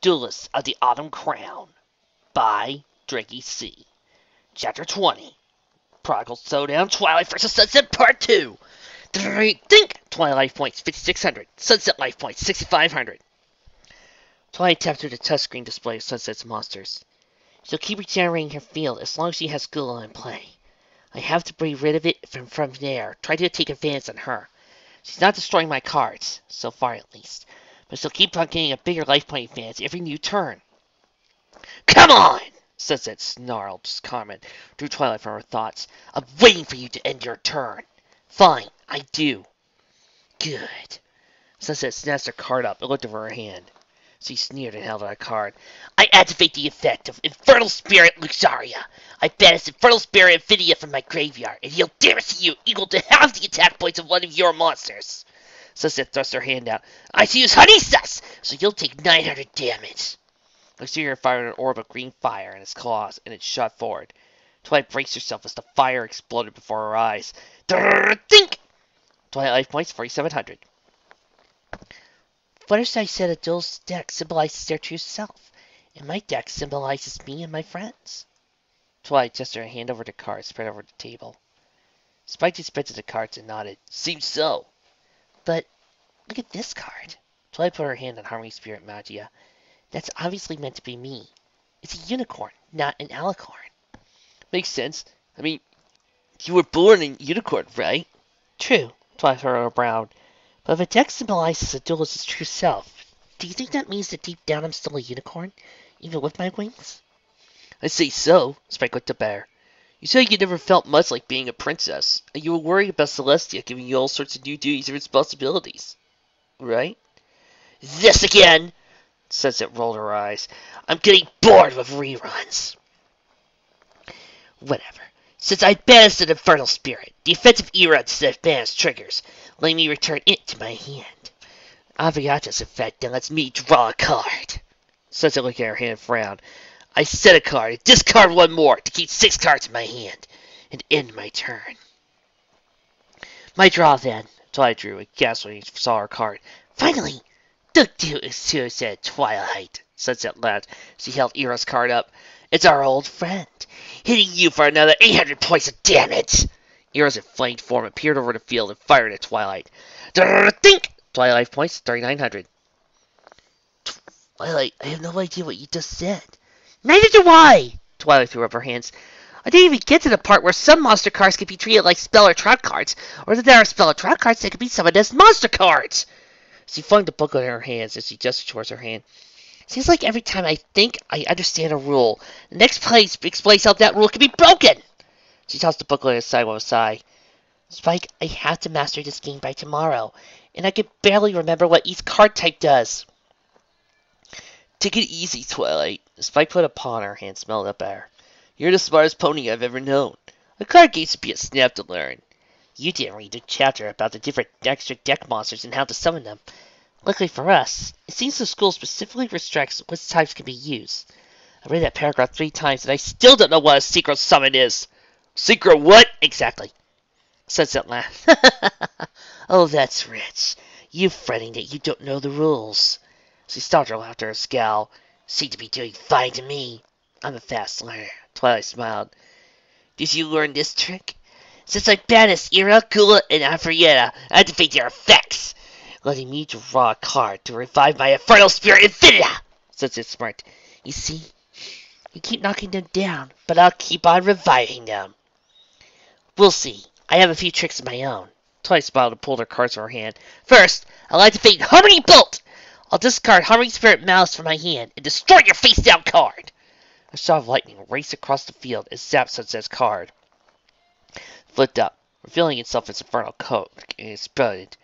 Duelist of the Autumn Crown by Drakey C. Chapter 20. Prodigal Showdown, Twilight vs. Sunset Part 2. Think! Twilight life points 5600. Sunset life points 6500. Twilight tapped through the touchscreen display of Sunset's monsters. She'll keep regenerating her field as long as she has Gula in play. I have to be rid of it from there. Try to take advantage on her. She's not destroying my cards, so far at least. But she'll keep on getting a bigger life point advantage every new turn. Come on! Sunset snarled his comment, drew Twilight from her thoughts. I'm waiting for you to end your turn. Fine, I do. Good. Sunset snatched her card up and looked over her hand. She sneered and held out a card. I activate the effect of Infernal Spirit Luxaria. I banish Infernal Spirit Infidia from my graveyard and heal damage to you equal to half the attack points of one of your monsters. Sunset thrust her hand out. I should use Honey Sus, so you'll take 900 damage. Luxaria fired an orb of green fire in its claws, and it shot forward. Twilight braced herself as the fire exploded before her eyes. Think! Twilight life points 4700. What if I said a Duelist deck symbolizes their true self, and my deck symbolizes me and my friends? Twilight gestured her hand over the cards spread over the table. Spike inspected the cards and nodded. Seems so. But look at this card. Twilight put her hand on Harmony Spirit Magia. That's obviously meant to be me. It's a unicorn, not an alicorn. Makes sense. I mean, you were born in unicorn, right? True, Twilight furrowed her brow. But if a deck symbolizes a duelist's true self, do you think that means that deep down I'm still a unicorn, even with my wings? I say so, Spike looked up at her. You said you never felt much like being a princess, and you were worried about Celestia giving you all sorts of new duties and responsibilities. Right? This again! Sunset rolled her eyes. I'm getting bored with reruns. Whatever. Since I banished an Infernal Spirit, the offensive era instead of banish triggers, letting me return it to my hand. Aviata's effect then lets me draw a card. Sunset looked at her hand and frowned. I set a card and discard one more to keep 6 cards in my hand and end my turn. My draw then. Twilight drew a gasp when he saw her card. Finally! Don't do it, said Twilight. Sunset laughed. She held Era's card up. It's our old friend, hitting you for another 800 points of damage. Era's inflamed form appeared over the field and fired at Twilight. Think! Twilight life points 3900. Twilight, I have no idea what you just said. Neither do I! Twilight threw up her hands. I didn't even get to the part where some monster cards can be treated like spell or trap cards, or that there are spell or trap cards that can be summoned as monster cards. She flung the booklet in her hands as she gestured towards her hand. Seems like every time I think I understand a rule, the next place explains how that rule can be broken. She tossed the booklet aside with a sigh. Spike, I have to master this game by tomorrow, and I can barely remember what each card type does. Take it easy, Twilight. Spike put a paw in her hand and smelled up at her. You're the smartest pony I've ever known. A card game should be a snap to learn. You didn't read the chapter about the different extra deck monsters and how to summon them. Luckily for us, it seems the school specifically restricts which types can be used. I read that paragraph 3 times and I still don't know what a secret summon is. Secret what? Exactly. Sunset laughed. Oh, that's rich. You fretting that you don't know the rules. She stopped her laughter and scowl. Seem to be doing fine to me. I'm a fast learner. Twilight smiled. Did you learn this trick? Since I banished Era, Gula, and Afrieta, I activate their effects, letting me draw a card to revive my Infernal Spirit Infidia. Sunset smirked. You see, you keep knocking them down, but I'll keep on reviving them. We'll see. I have a few tricks of my own. Twilight smiled and pulled her cards from her hand. First, I'll activate Harmony Bolt. I'll discard Harmony Spirit Malice from my hand and destroy your face-down card. A shot of lightning raced across the field and zapped Sunset's card. Flipped up, revealing itself as Infernal Coat, and exploded.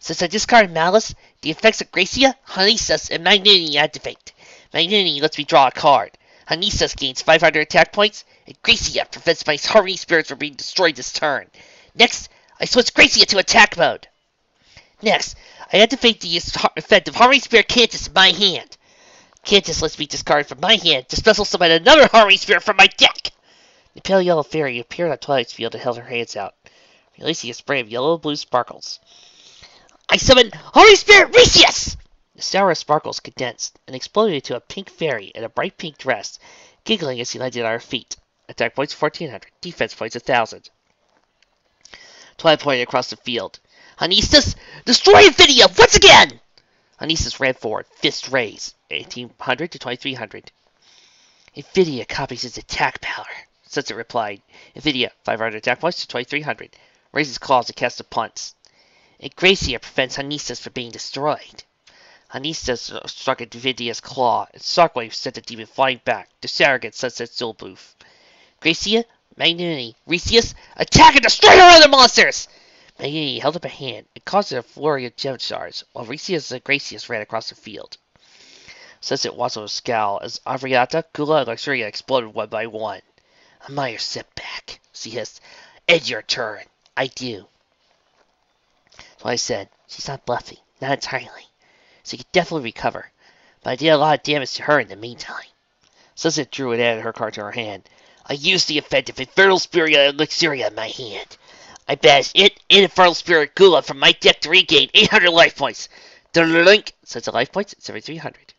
Since I discarded Malice, the effects of Gracia, Honisus, and Magnanimity activate. Magnanimity lets me draw a card. Honisus gains 500 attack points, and Gracia prevents my Harmony Spirits from being destroyed this turn. Next, I switch Gracia to attack mode. Next, I activate the effect of Harmony Spirit Cantus in my hand. Cantus lets me discard from my hand to special summon another Harmony Spirit from my deck. The pale yellow fairy appeared on Twilight's field and held her hands out, releasing a spray of yellow-blue sparkles. I summon Holy Spirit Recius! The sour sparkles condensed and exploded into a pink fairy in a bright pink dress, giggling as he landed on her feet. Attack points 1400, defense points 1000. Twilight pointed across the field. Anistus, destroy Infidia once again! Anistus ran forward, fist raised, 1800 to 2300. Infidia copies his attack power, Sunset replied. Infidia, 500 attack points to 2300, raises claws and casts a punch. Equestria prevents Anistus from being destroyed. Anistus struck at Infidia's claw, and Shockwave sent the demon flying back to Sarragon Sunset's duel booth. Equestria, Magnanimity, Resius, attack and destroy our other monsters! Magnanimity held up a hand and caused a flurry of gem shards, while Resius and Gracius ran across the field. Sunset watched with a scowl as Avriata, Gula, and Equestria exploded one by one. A minor setback, she hissed. End your turn. I do. So I said, she's not bluffing, not entirely. So you could definitely recover, but I did a lot of damage to her in the meantime. Sunset drew and added her card to her hand. I used the effective Infernal Spirit Elixir in my hand. I banished it and Infernal Spirit Gula from my deck to regain 800 life points. The link sets the life points at 7300.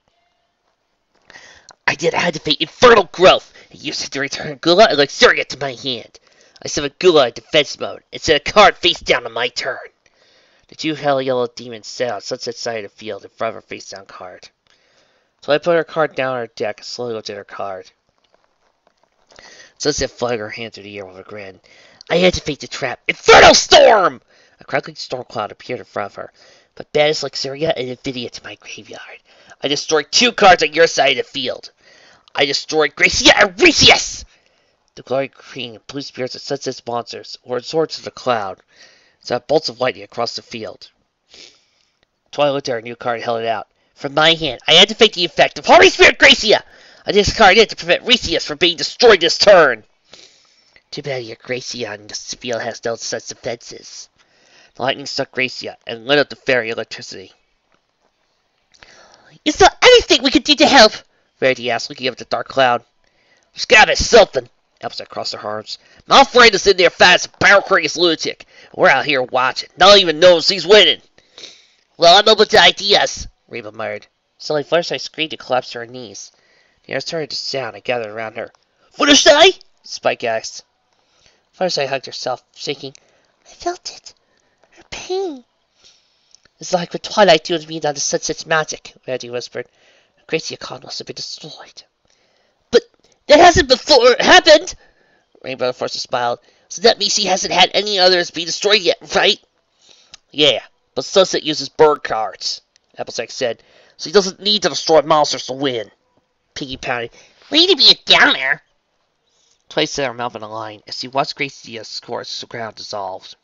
I did activate Infernal Growth and used it to return Gula and Elixir to my hand. I summoned Gula in defense mode and set a card face down on my turn. The two hell yellow demons sat on Sunset's side of the field in front of her face down card. So I put her card down on her deck and slowly looked at her card. Sunset flung her hand through the air with a grin. I activate the trap. Infernal Storm! A crackling storm cloud appeared in front of her, but banished Luxuria and Infidia to my graveyard. I destroyed 2 cards on your side of the field. I destroyed Gracia and Resius! The glowing green and blue spirits of Sunset's monsters were absorbed to the cloud, and sent bolts of lightning across the field. Twilight looked at her new card and held it out. From my hand, I activate the effect of Holy Spirit Gracia! I discard it to prevent Resius from being destroyed this turn. Too bad your Gracia on this field has no such defenses. The lightning struck Gracia and lit up the fairy electricity. Is there anything we could do to help? Rarity asked, looking up at the dark cloud. There's gotta be something. Elsa crossed her arms. Malfred's in there fast as a barrel-crazy lunatic. We're out here watching. Not even knows he's winning. Well, I'm open to ideas, Reba muttered. Suddenly, Fluttershy screamed and collapsed to her knees. The others started to sound and gathered around her. Fluttershy? Spike asked. Fluttershy hugged herself, shaking. I felt it. Her pain. It's like what Twilight doing to me on the Sunset's magic, Rarity whispered. Gracia Khan must have been destroyed. But that hasn't before happened! Rainbow Force smiled. So that means she hasn't had any others be destroyed yet, right? Yeah, but Sunset uses bird cards, Applejack said, so he doesn't need to destroy monsters to win. Piggy pouted. We need to be a downer. Twilight set her mouth in a line as she watched Gracia's course to the ground dissolved.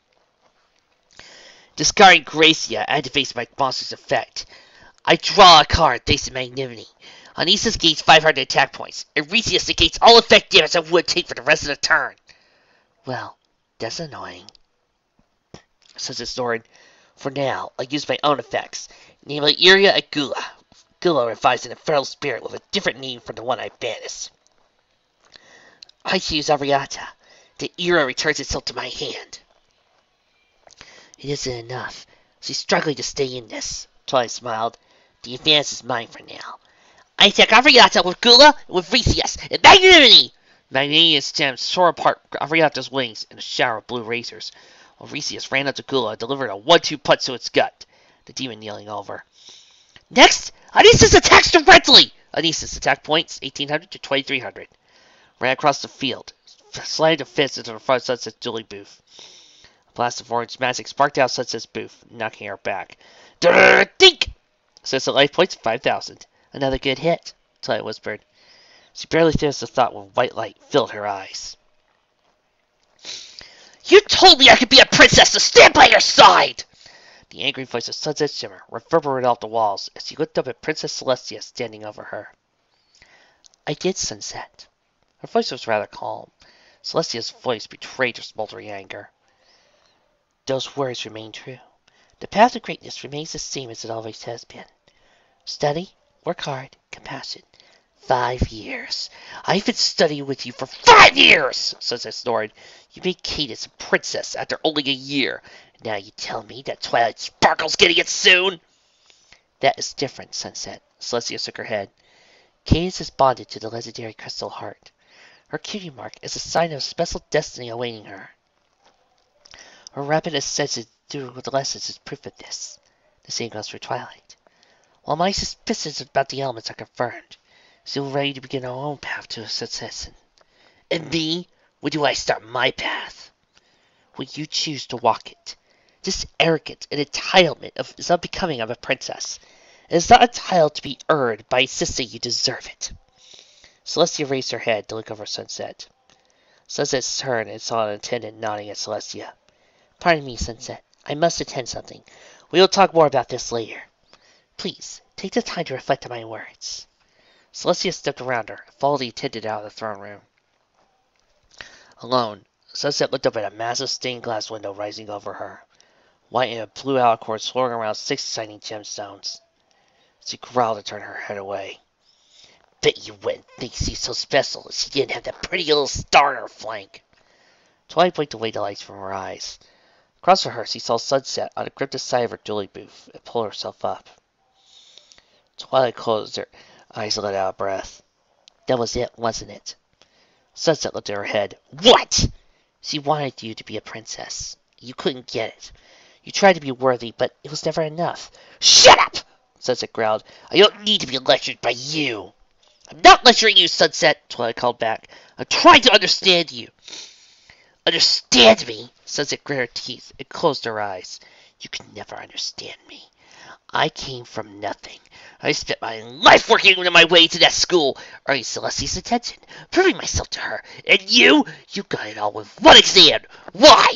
Discarding Gracia activates my monster's effect. I draw a card thanks to Magnanimity. Anistus gains 500 attack points, and Resius negates all effect damage I would take for the rest of the turn. Well, that's annoying. Sunset snored. For now, I'll use my own effects, namely Iria and Gula. Gula revives an infernal spirit with a different name from the one I banished. I choose Ariata. The Iria returns itself to my hand. It isn't enough. She's struggling to stay in this. Twilight smiled. The advance is mine for now. I attack Ariata with Gula and with Resius and Magnanimity! Magnanimity stems tore apart Ariata's wings in a shower of blue razors, while Resius ran up to Gula and delivered a 1-2 punch to its gut, the demon kneeling over. Next, Anistus attacks directly! Anistus attack points 1800 to 2300. Ran across the field, sliding a fist into the front of Sunset's dueling booth. A blast of orange magic sparked out Sunset's booth, knocking her back. Dink! Sunset life points 5000. Another good hit, Twilight whispered. She barely finished the thought when white light filled her eyes. You told me I could be a princess to stand by your side! The angry voice of Sunset Shimmer reverberated off the walls as she looked up at Princess Celestia standing over her. I did, Sunset. Her voice was rather calm. Celestia's voice betrayed her smoldering anger. Those words remain true. The path to greatness remains the same as it always has been. Study, work hard, compassion. 5 years. I've been studying with you for 5 years! Sunset snored. You made Cadence a princess after only a year. Now you tell me that Twilight Sparkle's getting it soon? That is different, Sunset. Celestia shook her head. Cadence is bonded to the legendary crystal heart. Her cutie mark is a sign of special destiny awaiting her. Her rapid ascension through the lessons is proof of this. The same goes for Twilight. While my suspicions about the elements are confirmed, so we're ready to begin our own path to success. And me? When do I start my path? When you choose to walk it. This arrogance and entitlement is unbecoming of a princess. It is not entitled to be earned by insisting you deserve it. Celestia raised her head to look over Sunset. Sunset turned and saw an attendant nodding at Celestia. Pardon me, Sunset. I must attend something. We will talk more about this later. Please, take the time to reflect on my words. Celestia stepped around her and followed the attendant out of the throne room. Alone, Sunset looked up at a massive stained glass window rising over her. White and blue alicorns swirling around 6 shining gemstones. She growled and turned her head away. Bet you wouldn't think she's so special if she didn't have that pretty little star on her flank. Twilight blinked away the lights from her eyes. Across from her, she saw Sunset on the cryptic side of her dueling booth and pulled herself up. Twilight closed her eyes and let out a breath. That was it, wasn't it? Sunset looked at her head. What? She wanted you to be a princess. You couldn't get it. You tried to be worthy, but it was never enough. Shut up! Sunset growled. I don't need to be lectured by you. I'm not lecturing you, Sunset, Twilight called back. I'm trying to understand you. Understand me? Sunset grit her teeth and closed her eyes. You can never understand me. I came from nothing. I spent my life working my way to that school, earning Celestia's attention, proving myself to her. And you got it all with one exam. Why?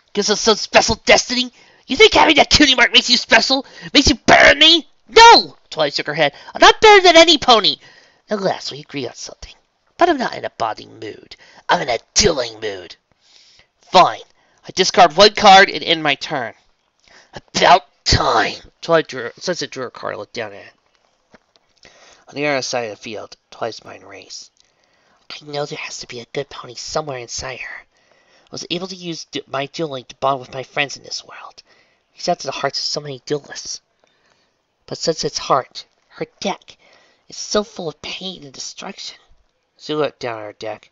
Because of some special destiny? You think having that cutie mark makes you special? Makes you better than me? No! Twilight shook her head. I'm not better than any pony. Unless we agree on something. But I'm not in a bonding mood. I'm in a dueling mood. Fine. I discard 1 card and end my turn. About time. Sunset drew her card and looked down at it. On the other side of the field, Twilight's mind raced. I know there has to be a good pony somewhere inside her. I was able to use my dueling to bond with my friends in this world. Reach out to the hearts of so many duelists. But Sunset's heart, her deck, is so full of pain and destruction. She looked down at her deck.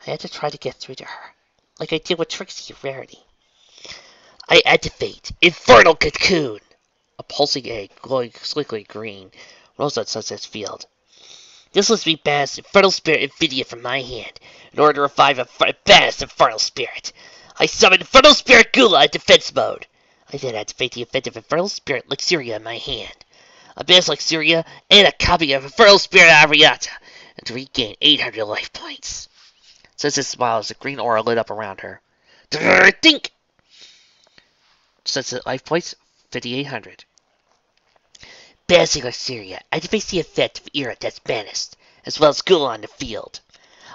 I had to try to get through to her, like I did with Trixie and Rarity. I activate Infernal Cocoon! A pulsing egg, glowing slickly green, rose on Sunset's field. This lets me banish Infernal Spirit Infidia from my hand, in order to revive a banished Infernal Spirit. I summon Infernal Spirit Gula in defense mode. I then activate the effect of Infernal Spirit Luxuria in my hand. I banish Luxuria and a copy of Infernal Spirit Ariata, and to regain 800 life points. Sunset smiled as the green aura lit up around her. Think! Sunset life points, 5,800. Banishing Luxuria activates the effect of Era that's banished, as well as Gula on the field.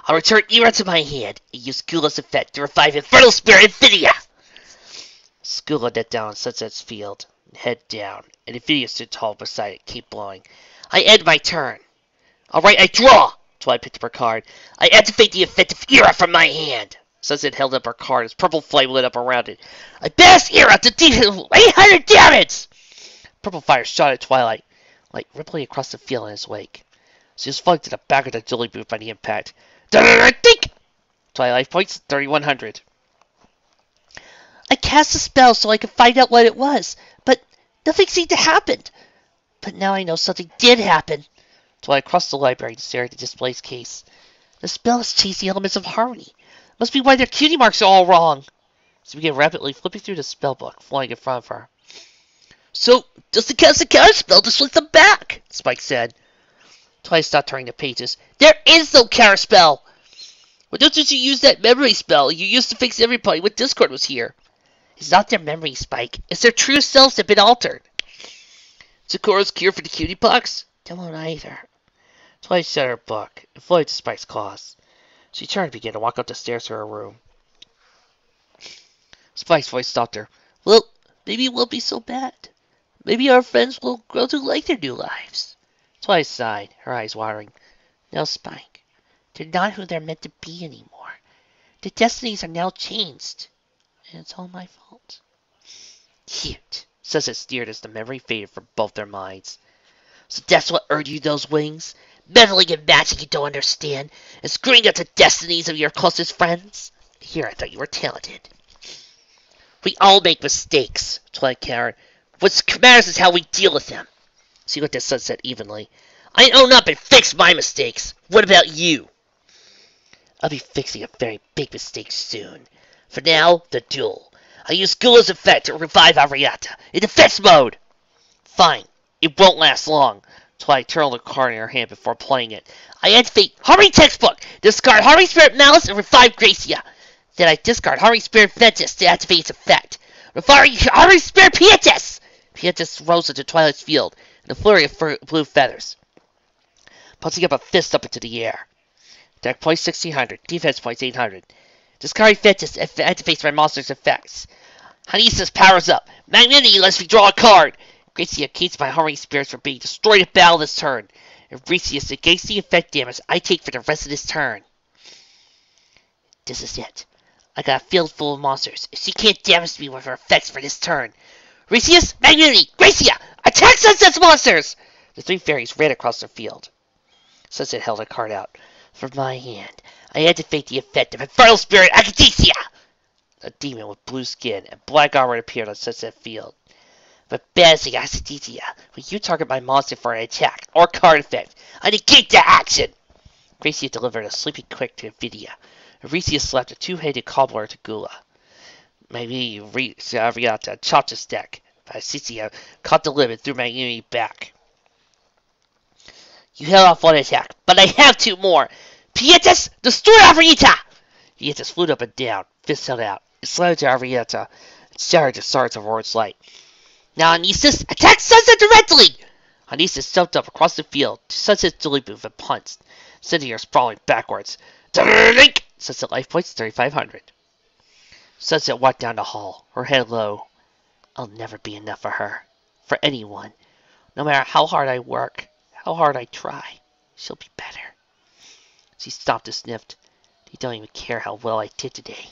I'll return Era to my hand and use Gula's effect to revive Infernal Spirit Infidia! Gula knelt down on Sunset's field, head down, and Infidia stood tall beside it, keep blowing. I end my turn. Alright, I draw! Twilight picked up her card. I activate the effect of Era from my hand. Sunset held up her card as purple flame lit up around it. I banish Era to deal 800 damage! Purple fire shot at Twilight, light rippling across the field in his wake. She was flung to the back of the dueling booth by the impact. Think! Twilight life points, 3,100. I cast a spell so I could find out what it was, but nothing seemed to happen. But now I know something did happen. Twilight crossed the library to stare at the display's case. The spell has changed the elements of harmony. Must be why their cutie marks are all wrong. She began rapidly flipping through the spell book, flying in front of her. So, just to cast a counter spell to switch them back, Spike said. Twilight stopped turning the pages. There is no counter spell! Why don't you use that memory spell you used to fix everybody when Discord was here? It's not their memory, Spike. It's their true selves that have been altered. Sakura's cure for the cutie pox? They won't either. Twilight shut her book and floated to Spike's claws. She turned and began to walk up the stairs to her room. Spike's voice stopped her. Well, maybe it won't be so bad. Maybe our friends will grow to like their new lives. Twilight sighed, her eyes watering. No, Spike. They're not who they're meant to be anymore. Their destinies are now changed. And it's all my fault. Cute, Sunset sneered as the memory faded from both their minds. So that's what earned you those wings? Meddling in magic you don't understand, and screwing up the destinies of your closest friends? Here I thought you were talented. We all make mistakes, Twilight countered. What matters is how we deal with them. She looked at Sunset evenly. I own up and fix my mistakes. What about you? I'll be fixing a very big mistake soon. For now, the duel. I use Gula's effect to revive Ariata in defense mode. Fine. It won't last long. Twilight turned the card in her hand before playing it. I activate Harmony Textbook, discard Harmony Spirit Malice, and revive Gracia. Then I discard Harmony Spirit Ventus to activate its effect. Revive Harmony Spirit Pietas! Pietas rose into Twilight's field in a flurry of blue feathers, punching up a fist up into the air. Attack points 1600, defense points 800. Discard Ventus activates my monster's effects. Hanisa's powers up. Magnanimity lets me draw a card. Gracia keeps my Harmony Spirits from being destroyed in battle this turn. If Gracia negates the effect damage I take for the rest of this turn. This is it. I got a field full of monsters. If she can't damage me with her effects for this turn. Gracia's Magnanimity! Gracia! Attack Sunset's monsters! The three fairies ran across the field. Sunset held a card out. From my hand, I activate the effect of Infernal Spirit Academia! A demon with blue skin and black armor appeared on Sunset Field. But balancing Academia, when you target my monster for an attack or card effect, I negate the action! Gracia delivered a sleepy click to Nvidia. Aricia slapped a two-headed cobbler to Gula. Maybe Ariata chopped his deck, but Asicia caught the limb and threw Magnanimity back. You held off one attack, but I have two more! Pietas, destroy Ariata! Pietas flew up and down, fist held out. It slammed to Ariata and shattered the shards of Roar's light. Now Anisis, attack Sunset directly! Anisis jumped up across the field to Sunset's dueling move and punched, sending her sprawling backwards. Sunset life points 3,500. Sunset walked down the hall, her head low. I'll never be enough for her. For anyone. No matter how hard I work, how hard I try, she'll be better. She stopped and sniffed. They don't even care how well I did today.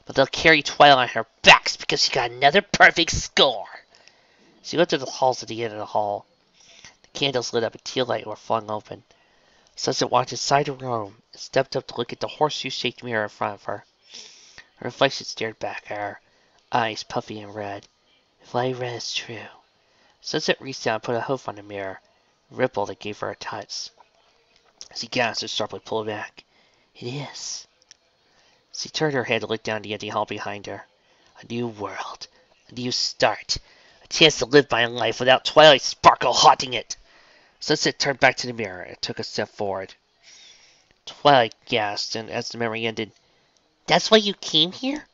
But they'll carry Twilight on her backs because she got another perfect score. She went to the halls at the end of the hall. The candles lit up and teal light were flung open. Sunset walked inside the room and stepped up to look at the horseshoe-shaped mirror in front of her. Her reflection stared back at her, eyes puffy and red. If what I read is true. Sunset reached down and put a hoof on the mirror, a ripple that gave her a touch. She gasped and sharply pulled back. It is. She turned her head to look down the empty hall behind her. A new world. A new start. A chance to live my life without Twilight Sparkle haunting it. Sunset turned back to the mirror and took a step forward. Twilight gasped, and as the memory ended, That's why you came here?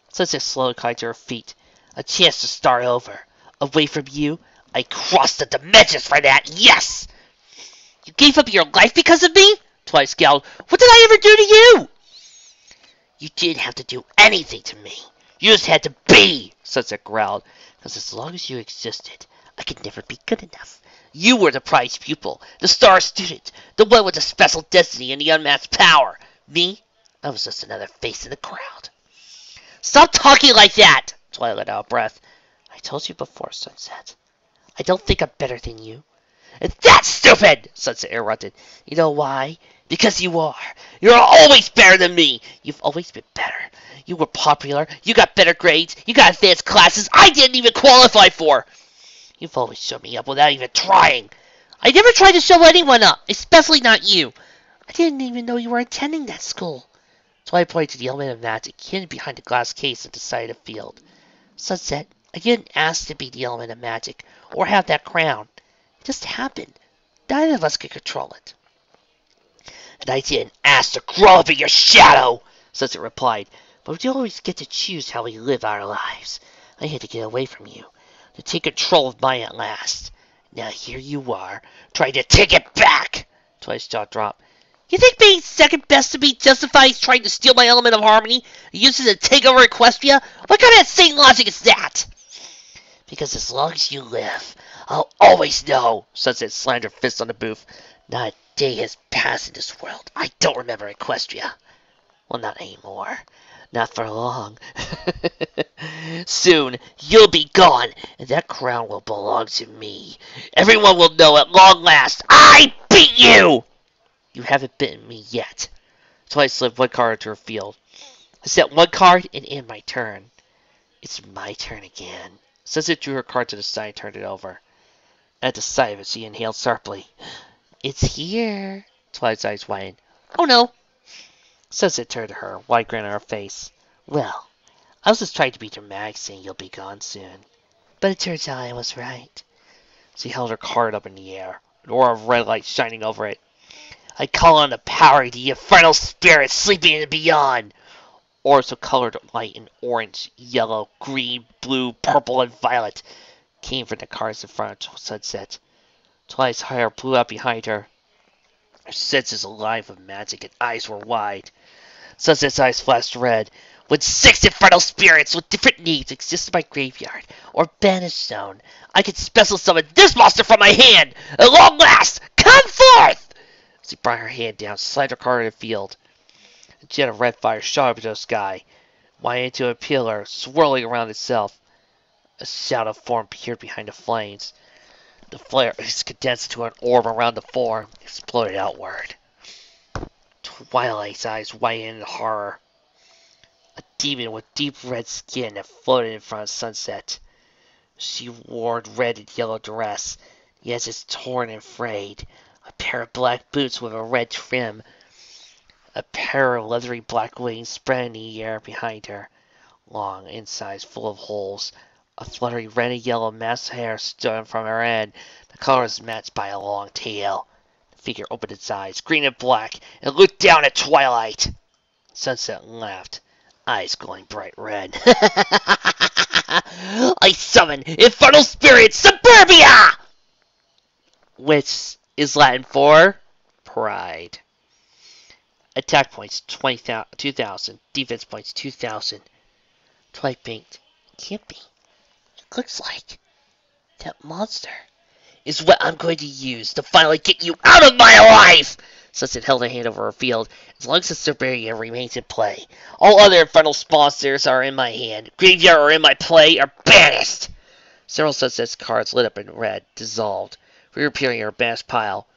Sunset slowly climbed to her feet. A chance to start over. Away from you, I crossed the dimensions for that, yes! You gave up your life because of me? Twilight scowled. What did I ever do to you? You didn't have to do anything to me. You just had to be, Sunset growled. Because as long as you existed, I could never be good enough. You were the prize pupil, the star student, the one with the special destiny and the unmatched power. Me? I was just another face in the crowd. Stop talking like that! Twilight let out a breath. I told you before, Sunset. I don't think I'm better than you. And that's stupid! Sunset interrupted. You know why? Because you are. You're always better than me. You've always been better. You were popular. You got better grades. You got advanced classes I didn't even qualify for. You've always shown me up without even trying. I never tried to show anyone up, especially not you. I didn't even know you were attending that school. Twilight pointed to the element of magic hidden behind the glass case at the side of the field. Sunset, I didn't ask to be the element of magic, or have that crown. It just happened. Neither of us could control it. And I didn't ask to grow up in your shadow, Sunset replied. But we always get to choose how we live our lives. I had to get away from you, to take control of mine at last. Now here you are, trying to take it back. Twilight's jaw dropped. You think being second best to me justifies trying to steal my element of harmony and use it to take over Equestria? What kind of insane logic is that? Because as long as you live, I'll always know, Sunset slammed her fist on the booth. Not a day has passed in this world I don't remember Equestria. Well, not anymore. Not for long. Soon you'll be gone, and that crown will belong to me. Everyone will know at long last I beat you! You haven't beaten me yet. Twilight slipped one card into her field. I set one card and end my turn. It's my turn again. Sunset drew her card to the side and turned it over. At the sight of it, she inhaled sharply. It's here. Twilight's eyes widened. Oh no. Sunset turned to her, wide grin on her face. Well, I was just trying to be dramatic, saying you'll be gone soon. But it turns out I was right. She held her card up in the air, an aura of red light shining over it. I call on the power of the infernal spirits sleeping in the beyond. Orbs of colored light in orange, yellow, green, blue, purple, and violet came from the cards in front of Sunset. Twilight's hair blew out behind her. Her senses alive with magic and eyes were wide. Sunset's eyes flashed red. When 6 infernal spirits with different needs exist in my graveyard or banished zone, I can special summon this monster from my hand. At long last, come forth! She brought her hand down, slid her card in the field. A jet of red fire shot up into the sky, went into a pillar, swirling around itself. A shadow form appeared behind the flames. The flare is condensed into an orb around the form, exploded outward. Twilight's eyes widened in horror. A demon with deep red skin that floated in front of Sunset. She wore a red and yellow dress, yet it's torn and frayed. A pair of black boots with a red trim. A pair of leathery black wings spread in the air behind her. Long insides full of holes. A fluttery red and yellow mass of hair stood from her head. The color was matched by a long tail. The figure opened its eyes, green and black, and looked down at Twilight. Sunset laughed, eyes glowing bright red. I summon Infernal Spirit Suburbia! Which is Latin for pride. Attack points 2,000. Defense points 2,000. Twilight blinked. Can't be. It looks like that monster is what I'm going to use to finally get you out of my life! Sunset held her hand over her field. As long as the Suburbia remains in play, all other infernal monsters are in my hand. Graveyard or in my play are banished! Several Sunset's cards lit up in red, dissolved, reappearing in her banished pile.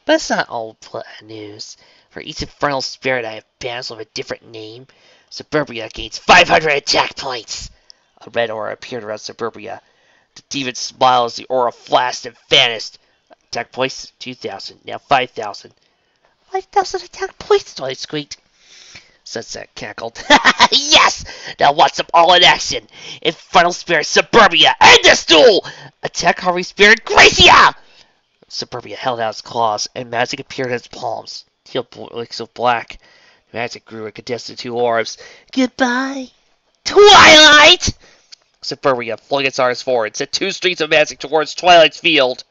But it's not all news. For each infernal spirit I have banished with a different name, Suburbia gains 500 attack points! A red aura appeared around Suburbia. The demon smiled as the aura flashed and vanished. Attack points 2,000, now 5,000. 5,000 attack points, Twilight squeaked. Sunset cackled. Yes! Now watch them all in action! Infernal Spirit Suburbia, end this duel! Attack Harvey Spirit Gracia! Suburbia held out its claws, and magic appeared in its palms. Teal blinks of black. Magic grew and condensed into 2 orbs. Goodbye, Twilight! Suburbia flung its arms forward, sent 2 streaks of magic towards Twilight's field.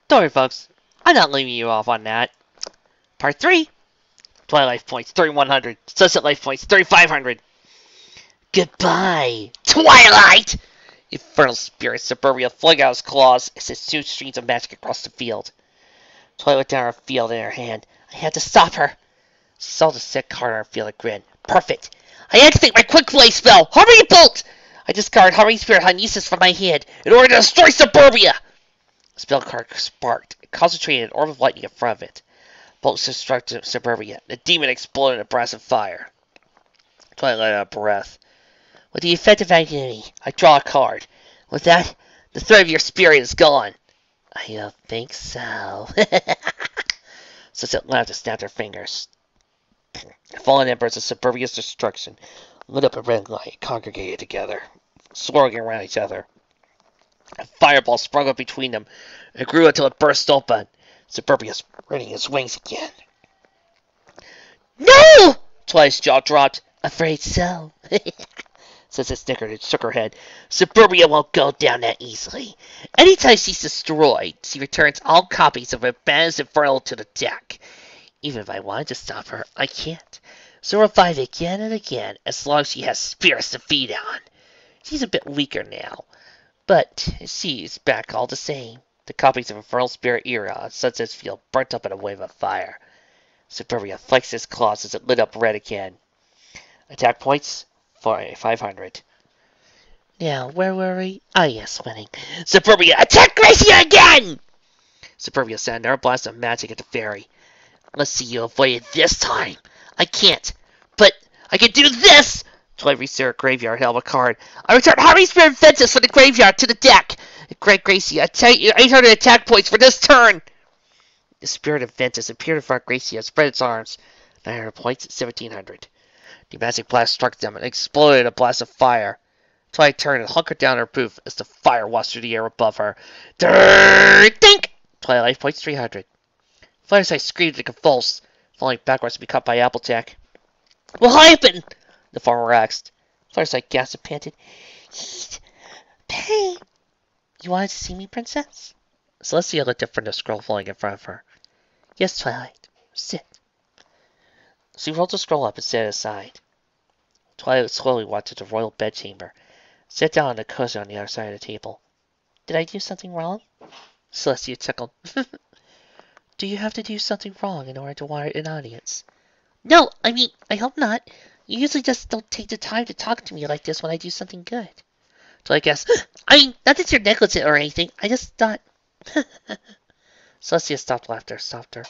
Don't worry, folks. I'm not leaving you off on that. Part 3. Twilight life points 3,100. Sunset life points 3,500. Goodbye, Twilight! Infernal Spirit Suburbia flung out its claws and sent 2 streams of magic across the field. Twilight looked down her field in her hand. I had to stop her. She saw the set card on her field and grinned. Perfect! I activate my quick play spell! Harmony Bolt! I discard Harmony Spirit Hynesis from my hand in order to destroy Suburbia! The spell card sparked and concentrated an orb of lightning in front of it. Bolt struck Suburbia. The demon exploded in a blast of fire. Twilight let out a breath. With the effective identity, I draw a card. With that, the threat of your spirit is gone. I don't think so. Sunset laughed and snapped her fingers. The fallen embers of Suburbia's destruction lit up a red light, congregated together, swirling around each other. A fireball sprung up between them and grew until it burst open. Suburbia spreading its wings again. No! Twilight's jaw dropped. Afraid so. Sunset snickered and shook her head. Suburbia won't go down that easily. Anytime she's destroyed, she returns all copies of her banished infernal to the deck. Even if I wanted to stop her, I can't. So revive again and again, as long as she has spirits to feed on. She's a bit weaker now, but she's back all the same. The copies of Infernal Spirit Era on Sunset's field burnt up in a wave of fire. Suburbia flexed its claws as it lit up red again. Attack points for 500. Now, where were we? Ah, yes, winning. Superbia, attack Gracia again! Superbia sent another blast of magic at the fairy. Let's see you avoid it this time. I can't, but I can do this! Twilight reached her graveyard, held a card. I return Harvey Spirit Ventus from the graveyard to the deck. Great Gracia, 800 attack points for this turn! The Spirit of Ventus appeared in front of Gracia, spread its arms. 900 points, 1700. The magic blast struck them and exploded in a blast of fire. Twilight turned and hunkered down her booth as the fire wafted through the air above her. Dink! Twilight life points 300. Firesight screamed and convulsed, falling backwards to be caught by Applejack. What happened? The farmer asked. Firesight gasped and panted. Heat. Pain. You wanted to see me, Princess? Celestia looked up from the scroll falling in front of her. Yes, Twilight. Sit. She rolled the scroll up and set it aside. Twilight slowly walked to the royal bedchamber, sat down on the cushion on the other side of the table. Did I do something wrong? Celestia chuckled. Do you have to do something wrong in order to warrant an audience? No, I mean, I hope not. You usually just don't take the time to talk to me like this when I do something good. Twilight gasped. I mean, not that you're negligent or anything. I just thought... Celestia stopped laughter, stopped her.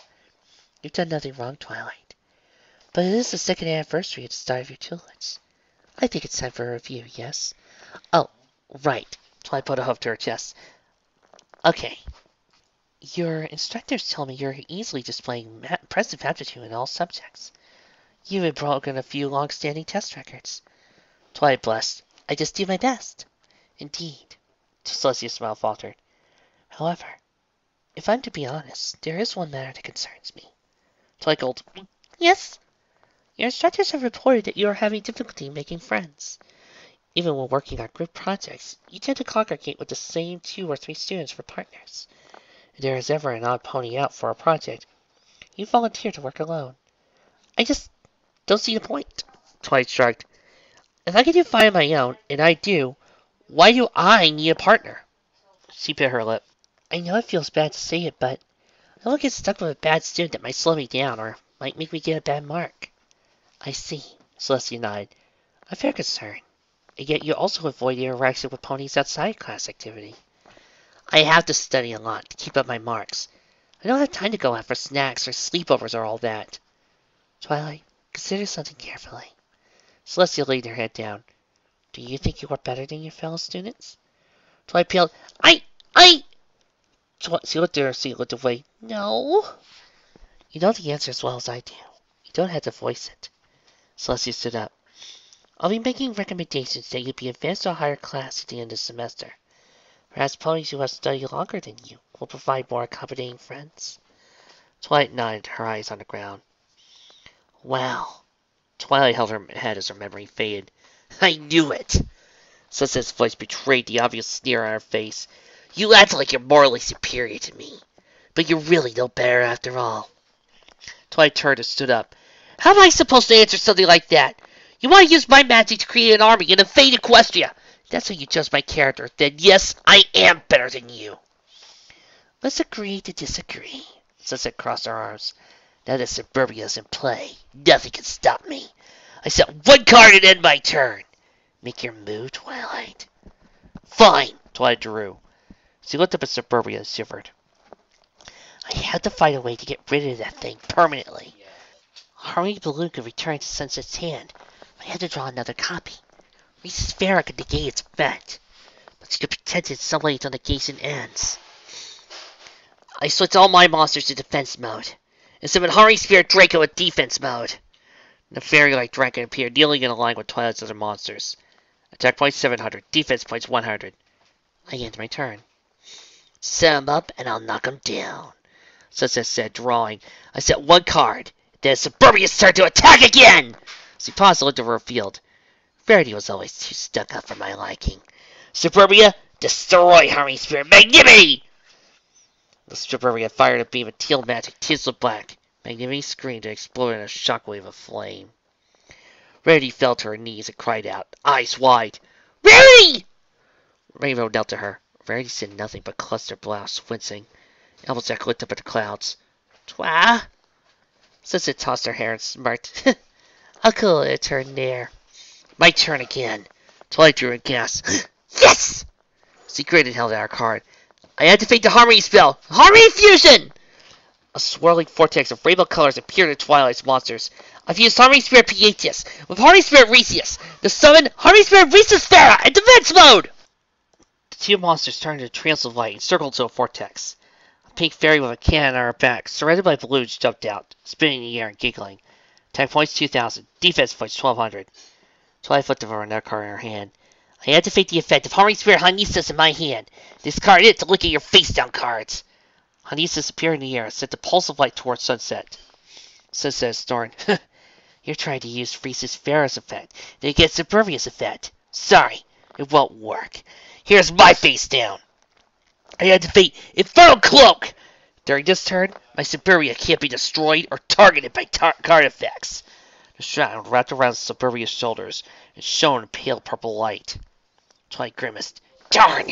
You've done nothing wrong, Twilight. But it is the second anniversary of the start of your Duelist. I think it's time for a review, yes? Oh, right. Twilight put a hoof to her chest. Okay. Your instructors tell me you're easily displaying impressive aptitude in all subjects. You've even broken a few long-standing test records. Twilight blushed. I just do my best. Indeed. Celestia's smile faltered. However, if I'm to be honest, there is one matter that concerns me. Twilight gulped. Yes? Your instructors have reported that you are having difficulty making friends. Even when working on group projects, you tend to congregate with the same 2 or 3 students for partners. If there is ever an odd pony out for a project, you volunteer to work alone. I just don't see the point. Twilight shrugged. If I can do fine on my own, and I do, why do I need a partner? She bit her lip. I know it feels bad to say it, but I don't get stuck with a bad student that might slow me down or might make me get a bad mark. I see, Celestia nodded. A fair concern. And yet you also avoid interaction with ponies outside class activity. I have to study a lot to keep up my marks. I don't have time to go out for snacks or sleepovers or all that. Twilight, consider something carefully. Celestia laid her head down. Do you think you are better than your fellow students? Twilight paled. She looked at her seat, looked away. No. You know the answer as well as I do. You don't have to voice it. Celestia stood up. I'll be making recommendations that you be advanced to a higher class at the end of the semester. Perhaps ponies who have studied longer than you will provide more accommodating friends. Twilight nodded, her eyes on the ground. Well, Twilight held her head as her memory faded. I knew it! Sunsет's voice betrayed the obvious sneer on her face. You act like you're morally superior to me, but you're really no better after all. Twilight turned and stood up. How am I supposed to answer something like that? You want to use my magic to create an army and invade Equestria. That's how you judge my character. Then yes, I am better than you. Let's agree to disagree. Sunset crossed her arms. Now that Suburbia's in play, nothing can stop me. I set 1 card and end my turn. Make your move, Twilight. Fine, Twilight drew. She looked up at Suburbia and shivered. I had to find a way to get rid of that thing permanently. Harmony Balloon could return to Sunset's hand. I had to draw another copy. Reese's Farrah could negate its effect, but she could pretend it sunlight on the negation ends. I switched all my monsters to defense mode, and summoned Harmony Spirit Draco in defense mode. The fairy-like dragon appeared, kneeling in a line with Twilight's other monsters. Attack points 700, defense points 100. I end my turn. Set him up, and I'll knock him down, Sunset said, drawing. I set 1 card. Then it's Suburbia's turn to attack again! She paused and looked over her field. Verity was always too stuck up for my liking. Suburbia, destroy Harmony Spirit Magnanimity! The Suburbia fired a beam of teal magic tinsel black. Magnanimity screamed and exploded in a shockwave of flame. Verity fell to her knees and cried out, eyes wide. Verity! Rainbow knelt to her. Verity said nothing but clustered blouse, wincing. Applejack looked up at the clouds. Twa? Sunset tossed her hair and smirked. I'll call it a turn there. My turn again. Twilight drew a gasp. Yes! She gritted and held out her card. I activate the Harmony spell. Harmony Fusion! A swirling vortex of rainbow colors appeared in Twilight's monsters. I've used Harmony Spirit Pietis with Harmony Spirit Resius to summon Harmony Spirit Resusfera in defense mode! The two monsters turned into trails of light and circled to a vortex. A pink fairy with a cannon on her back, surrounded by balloons, jumped out, spinning in the air and giggling. Attack points 2,000. Defense points 1,200. Twilight flipped over another card in her hand. I activate the effect of Harmony Spirit Hanisis in my hand. Discard it to look at your face-down cards. Hanisis appeared in the air and sent a pulse of light towards Sunset. Sunset snorted. You're trying to use Resusfera's effect to get Suburbia's effect. Sorry, it won't work. Here's my face down. I activate Infernal Cloak. During this turn, my Suburbia can't be destroyed or targeted by card effects. The shroud wrapped around Suburbia's shoulders and shone in pale purple light. Twilight grimaced. Darn!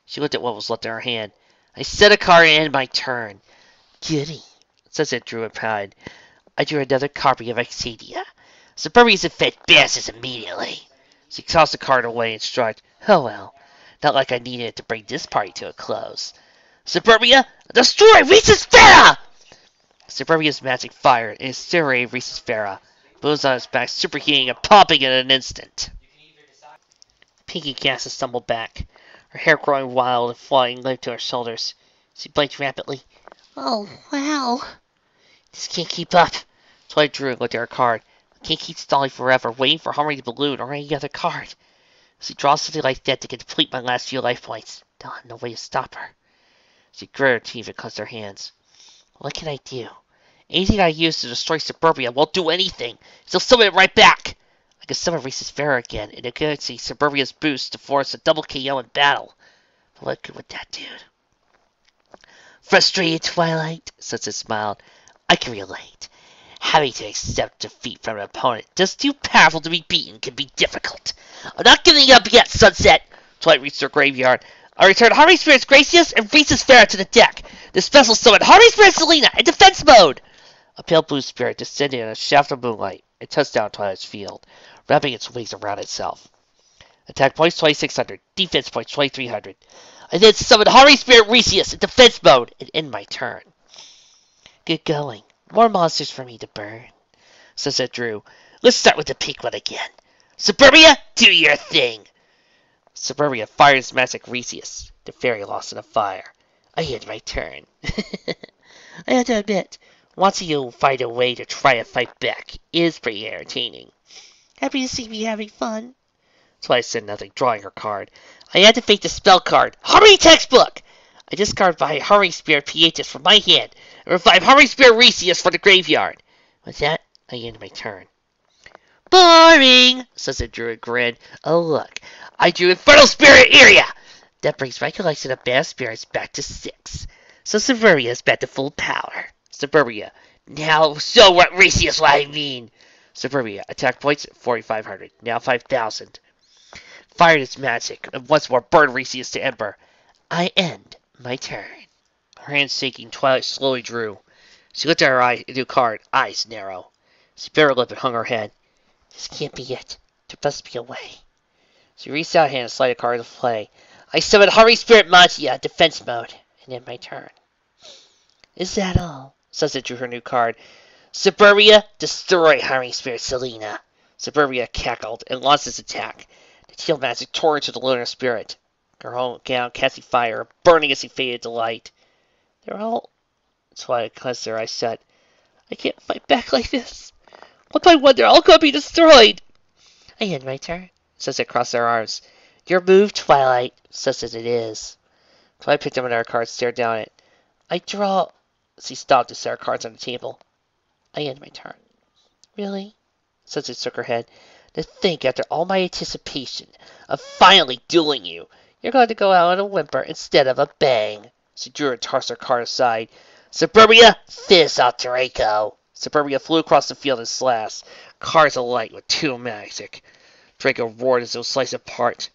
She looked at what was left in her hand. I set a card and end my turn. Goody. Sunset drew a pride. I drew another copy of Excedia. Suburbia's effect passes immediately. She tossed the card away and shrugged. Oh well. Not like I needed it to bring this party to a close. Suburbia, destroy Resusfera! Suburbia's magic fired and incinerated Resusfera. Bones on his back superheating and popping in an instant. Pinky Cassis stumbled back, her hair growing wild and flying limp to her shoulders. She blinked rapidly. Oh, wow. This can't keep up. Twilight drew and looked at her card. I can't keep stalling forever, waiting for Harmony Balloon or any other card. She draws something like that to complete my last few life points. Don't have no way to stop her. She gritted her teeth and clenched her hands. What can I do? Anything I use to destroy Suburbia won't do anything. She'll summon it right back. I can summon Resusfera again, and it could see Suburbia's boost to force a double KO in battle. But what good would that do? Frustrated, Twilight? Sunset smiled. I can relate. Having to accept defeat from an opponent just too powerful to be beaten can be difficult. I'm not giving up yet, Sunset! Twilight reached her graveyard. I returned Harmony Spirits Gracious and Resusfera to the deck. This special summon Harmony Spirit Selena in defense mode! A pale blue spirit descended in a shaft of moonlight and touched down Twilight's field, wrapping its wings around itself. Attack points 2,600, defense points 2,300. I then summoned Harmony Spirit Resius in defense mode and end my turn. Good going. More monsters for me to burn. Sunset drew. Let's start with the pink one again. Suburbia, do your thing! Suburbia fired its magic Resius. The fairy lost in a fire. I end my turn. I have to admit, watching you find a way to try to fight back is pretty entertaining. Happy to see me having fun. Twilight said nothing, drawing her card. I activate the spell card. Harmony Textbook! I discard my Harmony Spirit Pietis from my hand and revive Harmony Spirit Resius for the graveyard. With that, I end my turn. Boring! Sunset drew a grin. Oh look, I drew Infernal Spirit Area! That brings my collection of bad spirits back to 6. So Suburbia is back to full power. Suburbia, now show what Resius what I mean! Suburbia, attack points 4,500, now 5,000. Fired its magic, and once more burned Resius to ember. I end my turn. Her hands shaking, Twilight slowly drew. She looked at her new card, eyes narrow. She bit her lip and hung her head. This can't be it. There must be a way. She reached out her hand and slid a card into play. I summoned Harmony Spirit Magia, defense mode, and end my turn. Is that all? Sunset drew her new card. Suburbia, destroy Harmony Spirit Selena. Suburbia cackled and launched its attack. The teal magic tore into the lunar spirit. Her whole gown casting fire, burning as he faded to light. They're all... Twilight clenched her eyes shut. I can't fight back like this. One by one, they're all going to be destroyed. I end my turn. Sunset crossed her arms. Your move, Twilight. Sunset it is. Twilight picked up another card and stared down at it. I draw... She stopped to set her cards on the table. I end my turn. Really? Sunset shook her head. To think, after all my anticipation of finally dueling you, you're going to go out on a whimper instead of a bang. She drew and tossed her card aside. Suburbia, fizz out Draco. Suburbia flew across the field and slashed. Cards alight with two magic. Draco roared as though sliced apart.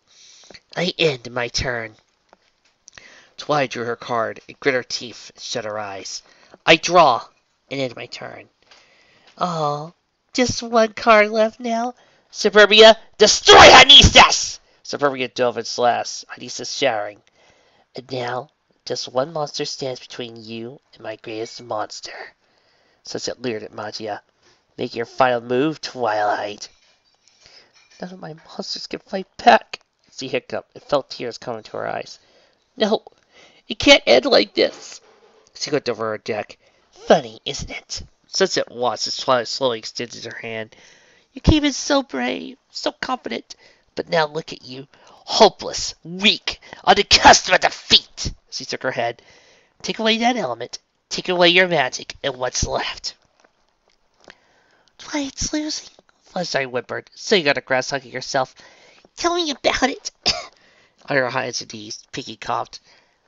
I end my turn. Twilight drew her card and grit her teeth and shut her eyes. I draw and end my turn. Oh, Just one card left now. Suburbia, destroy Hanistas! Suburbia dove and slashed, Hanistas shattering. And now, just one monster stands between you and my greatest monster. Sunset leered at Magia. Make your final move, Twilight. None of my monsters can fight back. She hiccuped and felt tears coming to her eyes. No, it can't end like this. She looked over her deck. Funny, isn't it? Sunset watched as Twilight slowly extended her hand. You came in so brave, so confident, but now look at you. Hopeless, weak, on the cusp of defeat. She shook her head. Take away that element, take away your magic, and what's left? Twilight's losing, Flusheye whimpered, sitting on the grass hugging herself. Tell me about it. On her hands and knees, Pinky coughed.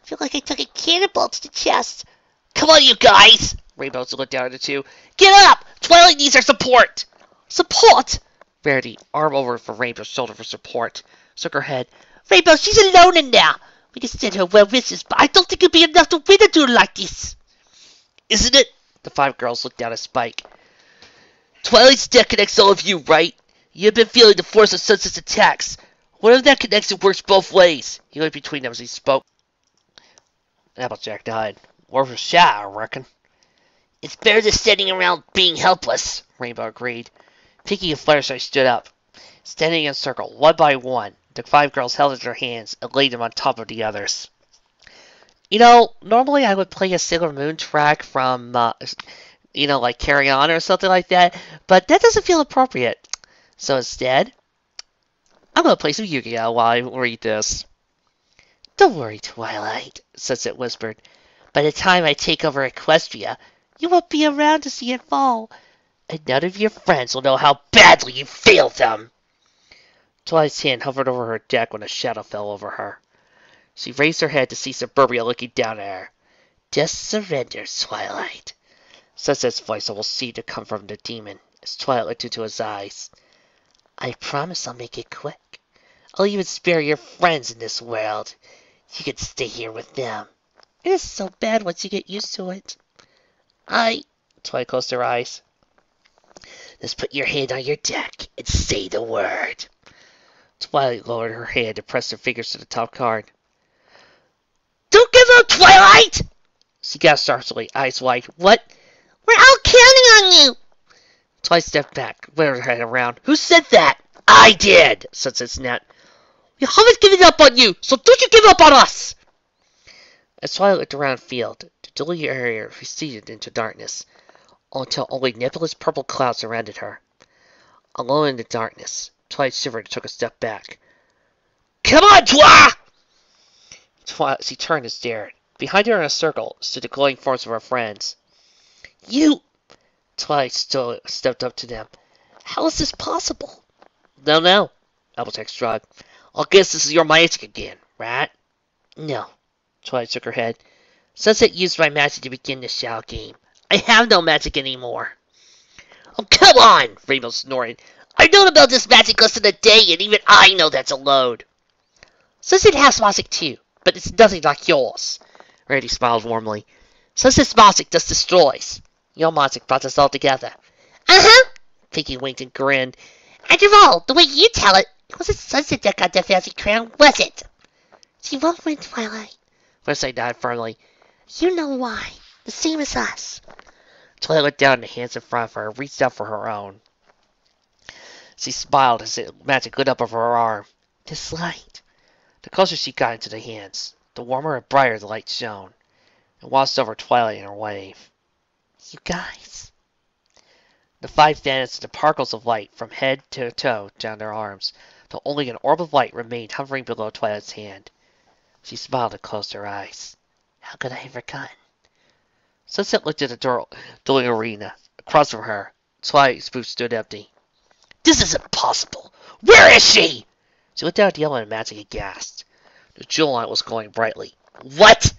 I feel like I took a cannonball to the chest. Come on, you guys! Rainbow looked down at the two. Get up! Twilight needs our support! Support? Verity, arm over for Rainbow's shoulder for support, shook her head. Rainbow, she's alone in there. We can send her well wishes, but I don't think it'll be enough to win a duel like this. Isn't it? The five girls looked down at Spike. Twilight's deck connects all of you, right? You've been feeling the force of Sunset's attacks. What if that connection works both ways? He looked between them as he spoke. Applejack died. Worth a shot, I reckon. It's better than standing around being helpless, Rainbow agreed. Pinky and Fluttershy stood up. Standing in a circle, one by one, the five girls held into their hands and laid them on top of the others. You know, normally I would play a Sailor Moon track from, like Carry On or something like that, but that doesn't feel appropriate. So instead, I'm going to play some Yu-Gi-Oh! While I read this. Don't worry, Twilight, Sunset whispered. By the time I take over Equestria, you won't be around to see it fall, and none of your friends will know how badly you failed them. Twilight's hand hovered over her deck when a shadow fell over her. She raised her head to see Suburbia looking down at her. Just surrender, Twilight. Sunset's voice almost seemed to come from the demon as Twilight looked into his eyes. I promise I'll make it quick. I'll even spare your friends in this world. You can stay here with them. It is so bad once you get used to it. Twilight closed her eyes. Just put your hand on your deck and say the word. Twilight lowered her hand and pressed her fingers to the top card. Don't give up, Twilight! She gasped sharply, eyes wide. What? We're all counting on you! Twilight stepped back, whirled her head around. Who said that? I did, Sunset snapped. We haven't given up on you, so don't you give up on us! As Twilight looked around the field, the dewy area receded into darkness, until only nebulous purple clouds surrounded her. Alone in the darkness, Twilight shivered and took a step back. Come on, Twilight! She turned and stared. Behind her in a circle stood the glowing forms of her friends. You! Twilight still stepped up to them. How is this possible? Don't know, Applejack shrugged. I guess this is your magic again, right? No. Twilight shook her head. Sunset used my magic to begin the shadow game. I have no magic anymore. Oh, come on, Rainbow snorted. I've known about this magic less than a day, and even I know that's a load. Sunset has magic too, but it's nothing like yours. Rarity smiled warmly. Sunset's magic just destroys. Your magic brought us all together. Uh-huh, Pinky winked and grinned. After all, the way you tell it, it wasn't Sunset that got the fancy crown, was it? She won't win, Twilight. Fluttershy nodded firmly. You know why. The same as us. Twilight looked down at the hands in front of her and reached out for her own. She smiled as the magic lit up over her arm. This light. The closer she got into the hands, the warmer and brighter the light shone. It washed over Twilight in her wave. You guys. The five vanished into particles of light from head to toe down their arms, till only an orb of light remained hovering below Twilight's hand. She smiled and closed her eyes. How could I have forgotten? Sunset looked at the dueling arena. Across from her, Twilight's booth stood empty. This is impossible! Where is she? She looked down at the element magic aghast. The jewel light was glowing brightly. What?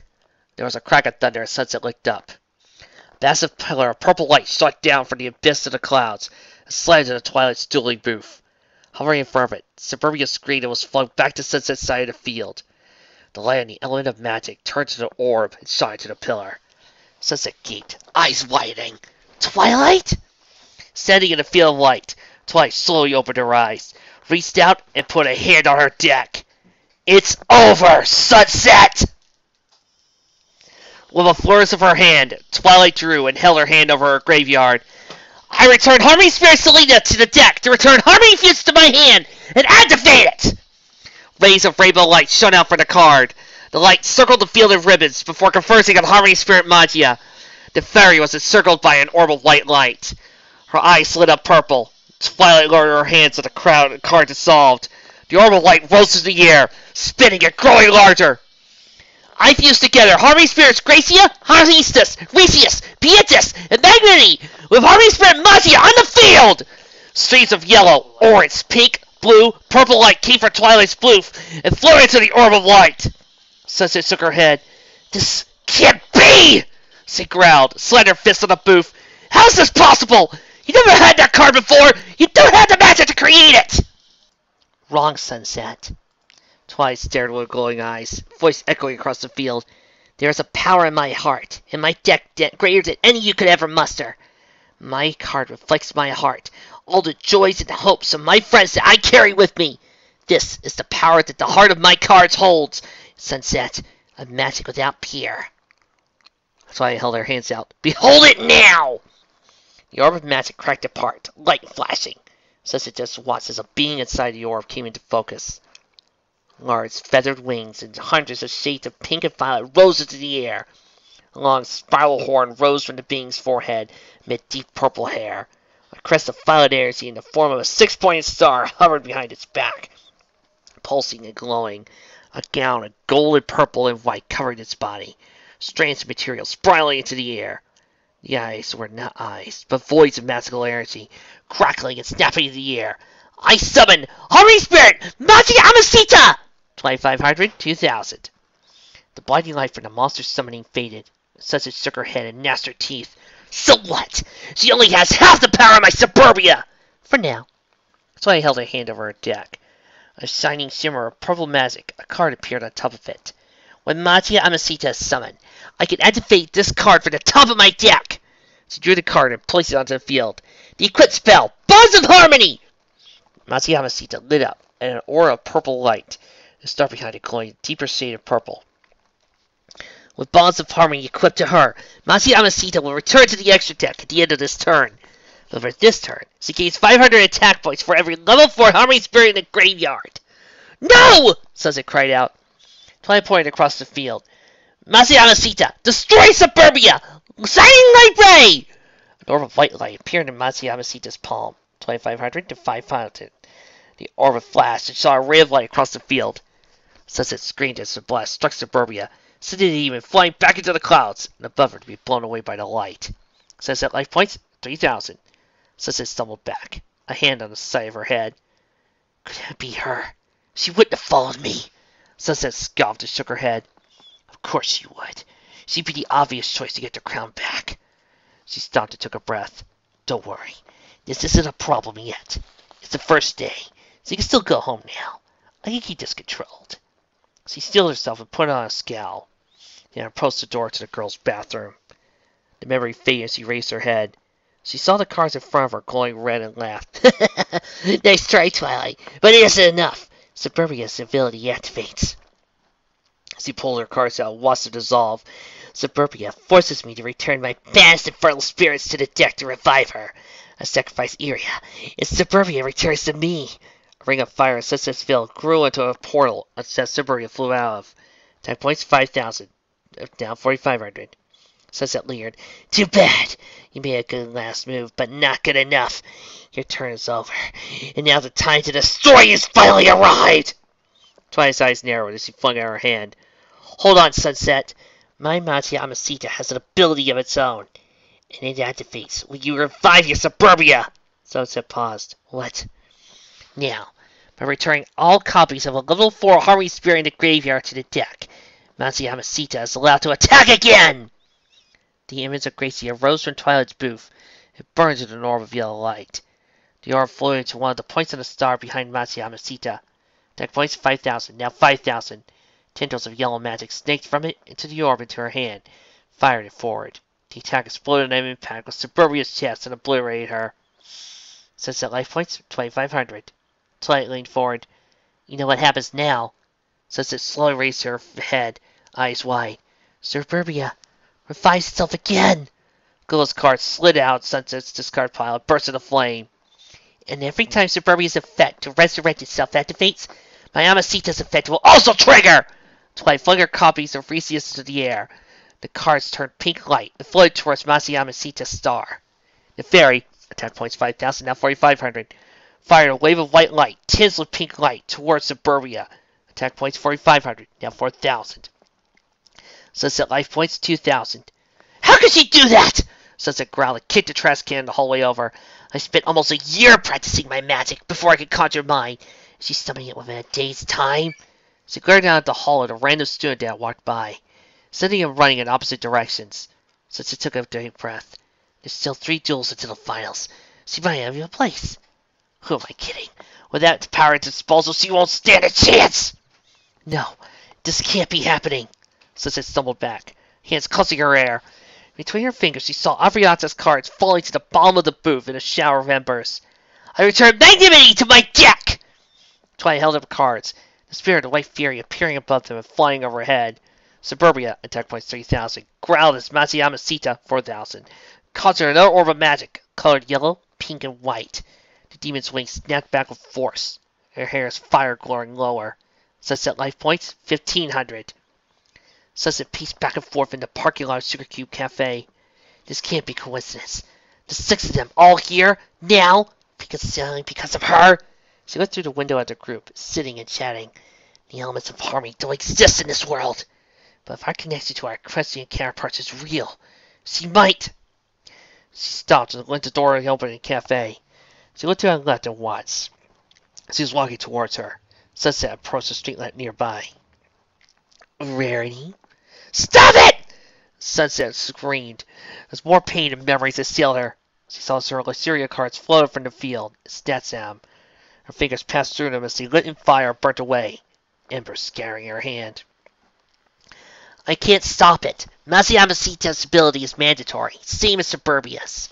There was a crack of thunder as Sunset looked up. A massive pillar of purple light shot down from the abyss of the clouds and slid into Twilight's dueling booth. Hovering in front of it, Suburbia screamed and was flung back to Sunset's side of the field. The light on the element of magic turned to the orb and shot into the pillar. Sunset gaped, eyes widening. Twilight? Standing in a field of light, Twilight slowly opened her eyes, reached out, and put a hand on her deck. It's over, Sunset! With a flourish of her hand, Twilight drew and held her hand over her graveyard. I return Harmony Spirit Selena to the deck to return Harmony Fuse to my hand and activate it! Rays of rainbow light shone out from the card. The light circled the field of ribbons before conversing on Harmony Spirit Magia. The fairy was encircled by an orb of white light. Her eyes lit up purple. Twilight lowered her hands at the card dissolved. The orb of light rose through the air, spinning and growing larger. I fused together Harmony Spirits Gracia, Harnestus, Resius, Pietus, and Magnity with Harmony Spirit Magia on the field! Streams of yellow, orange, pink, blue, purple light came from Twilight's floof and flowed into the orb of light. Sunset shook her head. This can't be! She growled, slapped her fist on the booth. How's this possible? You never had that card before! You don't have the magic to create it! Wrong, Sunset. Twilight stared with glowing eyes, voice echoing across the field. There is a power in my heart, in my deck greater than any you could ever muster. My card reflects my heart, all the joys and the hopes of my friends that I carry with me. This is the power that the heart of my cards holds. Sunset, a magic without peer. Twilight held her hands out. Behold it now! The orb of magic cracked apart, light flashing. Sunset just watched as a being inside the orb came into focus. Large feathered wings and hundreds of shades of pink and violet rose into the air. A long spiral horn rose from the being's forehead amid deep purple hair. A crest of violet energy in the form of a six-pointed star hovered behind its back, pulsing and glowing. A gown of golden purple and white covered its body, strands of material spiraling into the air. The eyes were not eyes, but voids of magical energy, crackling and snapping in the air. I summon Harmony Spirit Magia Amasita! 2500, 2000. The blinding light from the monster's summoning faded. Sunset shook her head and gnashed her teeth. So what? She only has half the power of my Suburbia! For now. Twilight held her hand over her deck. A shining shimmer of purple magic, a card appeared on top of it. When Magia Amasita is summoned, I can activate this card from the top of my deck! She drew the card and placed it onto the field. The equipped spell, Bonds of Harmony! Magia Amasita lit up, and an aura of purple light. The star behind it glowing a deeper shade of purple. With Bonds of Harmony equipped to her, Magia Amasita will return to the extra deck at the end of this turn. But for this turn, she gains 500 attack points for every level 4 Harmony Spirit in the graveyard. No! Sunset cried out. Twilight pointed across the field. Magia Amasita, destroy Suburbia! Shining Light Ray! An orb of white light appeared in Magia Amasita's palm. 2500 to 5000. The orb flashed and saw a ray of light across the field. Sunset screamed as the blast struck Suburbia, sending the demon flying back into the clouds, and above her to be blown away by the light. Sunset life points, 3000. Sunset stumbled back, a hand on the side of her head. Could that be her? She wouldn't have followed me. Sunset scoffed and shook her head. Of course she would. She'd be the obvious choice to get the crown back. She stopped and took a breath. Don't worry. This isn't a problem yet. It's the first day, so you can still go home now. I can keep this controlled. She steeled herself and put on a scowl, then approached the door to the girl's bathroom. The memory faded as she raised her head. She saw the cards in front of her glowing red and laughed. Nice try, Twilight, but it isn't enough. Suburbia's ability activates. She pulled her cards out and watched them dissolve. Suburbia forces me to return my banished infernal spirits to the deck to revive her. I sacrifice Iria, and Suburbia returns to me. A ring of fire in Sunset's field grew into a portal that Suburbia flew out of. Attack points 5,000. Down 4,500. Sunset leered. Too bad. You made a good last move, but not good enough. Your turn is over, and now the time to destroy is finally arrived. Twilight's eyes narrowed as she flung out her hand. Hold on, Sunset. My Magia Amasita has an ability of its own, and it activates when you revive your Suburbia. Sunset paused. What? Now, by returning all copies of a level 4 Harmony Spirit in the graveyard to the deck, Magia Amasita is allowed to attack again! The image of Gracie arose from Twilight's booth. It burned into an orb of yellow light. The orb floated to one of the points on the star behind Magia Amasita. Attack points 5,000, now 5,000. Tendrils of yellow magic snaked from it into the orb into her hand, fired it forward. The attack exploded on impact with Suburbia's chest and obliterated her. Sunset life points, 2,500. Twilight leaned forward. You know what happens now. Sunset slowly raised her head, eyes wide. Suburbia revives itself again. Gula's card slid out Sunset's discard pile and burst into flame. And every time Suburbia's effect to resurrect itself activates, my Amacita's effect will also trigger! Twilight flung her copies of Resius into the air. The cards turned pink light and floated towards Amacita's star. The fairy, attack points 5,000, now 4,500, fired a wave of white light, tinged with pink light, towards Suburbia. Attack points 4,500, now 4,000. Sunset life points 2,000. How could she do that? Sunset growled and kicked the trash can the hallway over. I spent almost a year practicing my magic before I could conjure mine. Is she summoning it within a day's time? She glared down at the hall at a random student that walked by, sending him running in opposite directions. Sunset took a deep breath. There's still 3 duels until the finals. She might have a place. Who am I kidding? Without the power at disposal, she won't stand a chance! No, this can't be happening. Sunset stumbled back, hands clutching her hair. Between her fingers, she saw Avriata's cards falling to the bottom of the booth in a shower of embers. I returned magnanimity to my deck! Twilight held up her cards, the spirit of white fury appearing above them and flying overhead. Suburbia, attack points 3,000, growled as Amacita, 4,000. Conjured another orb of magic, colored yellow, pink, and white. The demon's wings snapped back with force. Her hair is fire glowing lower. Sunset life points, 1,500. Sunset paced back and forth in the parking lot of Sugar Cube Cafe. This can't be coincidence. The 6 of them all here, now, because of her. She looked through the window at the group, sitting and chatting. The elements of harmony don't exist in this world. But if our connection to our Equestrian counterparts is real, she might. She stopped and went to the door and opened in the cafe. She looked to her left and watched. She was walking towards her. Sunset approached the street lamp nearby. Rarity? Stop it! Sunset screamed, as more pain and memories assailed her. She saw her Lyceria cards floating from the field, stats down. Her fingers passed through them as they lit in fire and burnt away, embers scattering her hand. I can't stop it. Amacita's ability is mandatory, same as Suburbia's.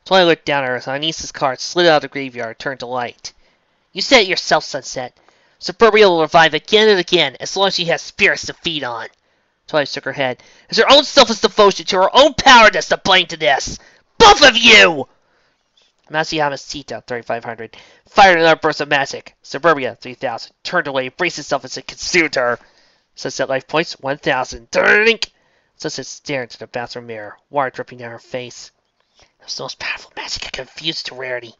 Twilight looked down at her as Anisa's card slid out of the graveyard and turned to light. You said it yourself, Sunset. Suburbia will revive again and again, as long as she has spirits to feed on. Twilight shook her head. It's her own selfless devotion to her own power that's to blame to this. Both of you! Amacita, 3,500, fired another burst of magic. Suburbia, 3,000, turned away, braced itself as it consumed her. Sunset life points, 1,000. Drink! Sunset stared into the bathroom mirror, water dripping down her face. It was the most powerful magic I confused to rarity.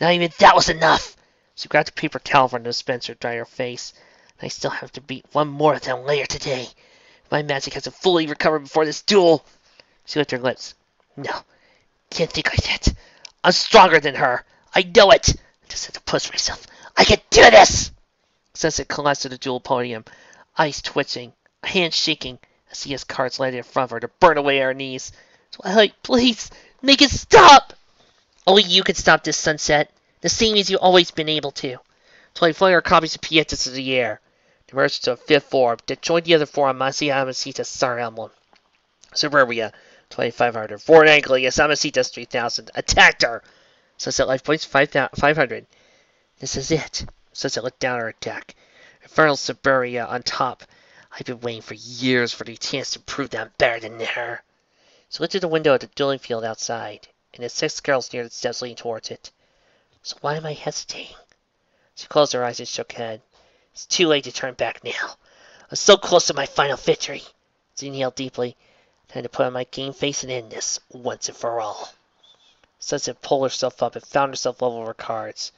Not even that was enough. She grabbed a paper towel from the dispenser to dry her face. I still have to beat one more of them later today. My magic hasn't fully recovered before this duel. She licked her lips. No, can't think like that. I'm stronger than her. I know it. I just have to push myself. I can do this! Sunset collapsed to the duel podium, eyes twitching, hands shaking, as he has cards laid in front of her to burn away her knees. Twilight, please, make it stop! Only you can stop this, Sunset. The same as you've always been able to. Twilight flung her copies of Pietas into the air. They merged into a 5th form that joined the other 4 on Amacita's star emblem. Suburbia, 2,500. Forward angling as Amacita's 3,000. Attacked her! Sunset life points, 500. This is it. Sunset looked down at her deck. Infernal Suburbia on top. I've been waiting for years for the chance to prove that I'm better than her. She looked at the window at the dueling field outside, and the 6 girls near the steps leaned towards it. So why am I hesitating? She closed her eyes and shook her head. It's too late to turn back now. I'm so close to my final victory. She inhaled deeply. Time to put on my game face and end this, once and for all. Sunset pulled herself up and found herself level with her cards.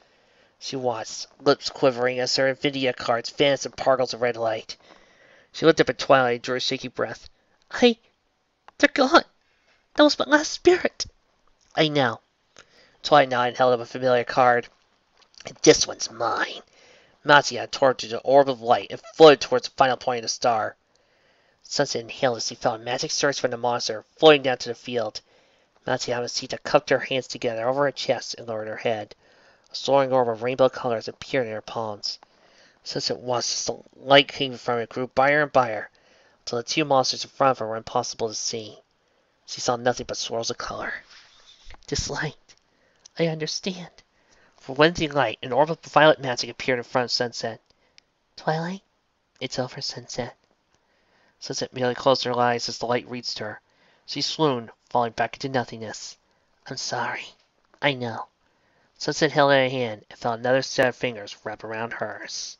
She watched, lips quivering as her Nvidia cards vanished in particles of red light. She looked up at Twilight and drew a shaky breath. They're gone. That was my last spirit. I know. Twilight nodded and held up a familiar card. And this one's mine. Mattia tore to the orb of light and floated towards the final point of the star. Sunset inhaled as he felt a magic surge from the monster, floating down to the field. Amacita cupped her hands together over her chest and lowered her head. A soaring orb of rainbow colors appeared in her palms. Sunset watched as the light came from it grew brighter and brighter, until the 2 monsters in front of her were impossible to see. She saw nothing but swirls of color. This light. I understand. relenting light, an orb of violet magic appeared in front of Sunset. Twilight? It's over, Sunset. Sunset merely closed her eyes as the light reached her. She swooned, falling back into nothingness. I'm sorry. I know. Sunset held out a hand and felt another set of fingers wrap around hers.